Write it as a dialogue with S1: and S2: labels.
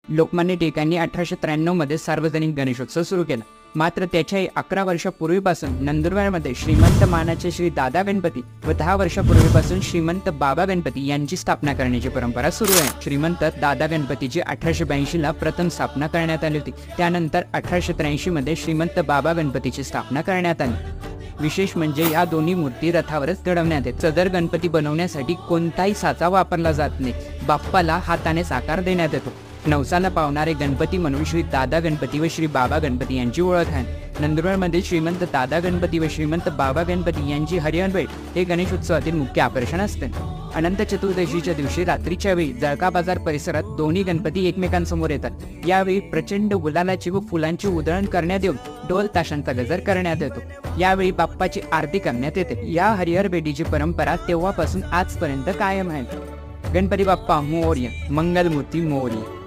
S1: लोकमान्य टिळकांनी 1893 मध्ये सार्वजनिक गणेशोत्सव सुरू केला. मात्र त्याच्याही 11 वर्षापूर्वीपासून नंदुरबारमध्ये श्रीमंत मानाचे श्री दादा गणपती व 10 वर्षापूर्वीपासून श्रीमंत बाबा गणपती यांची स्थापना करण्याची परंपरा सुरू आहे. श्रीमंत दादा गणपतीची 1882 ला प्रथम स्थापना करण्यात आली होती. त्यानंतर 1883 मध्ये श्रीमंत बाबा गणपतीची स्थापना करण्यात आली. विशेष म्हणजे या दोन्ही मूर्ती रथावरच चढवण्यात येतात. सदर गणपती बनवण्यासाठी कोणताही साचा वापरला जात नाही. बाप्पाला हाताने साकार देण्यात येतो. नवसाला पावणारे गणपती म्हणून श्री दादा गणपती व श्री बाबा गणपती यांची ओळख आहे. नंदुरबारमध्ये श्रीमंत दादा गणपती व श्रीमंत बाबा गणपती यांची हरिहर भेट हे गणेशोत्सवातील मुख्य आकर्षण असते. अनंत चतुर्दशीच्या दिवशी रात्रीच्या वेळी जळका बाजार परिसरात दोन्ही गणपती एकमेकांसमोर येतात. यावेळी प्रचंड गुलालाची व फुलांची उधळण करण्यात येऊन ढोल ताशांचा गजर करण्यात येतो. यावेळी बाप्पाची आरती करण्यात येते. या हरिहर भेटीची परंपरा तेव्हापासून आजपर्यंत कायम आहे. गणपती बाप्पा मोरया, मंगलमूर्ती मोरया.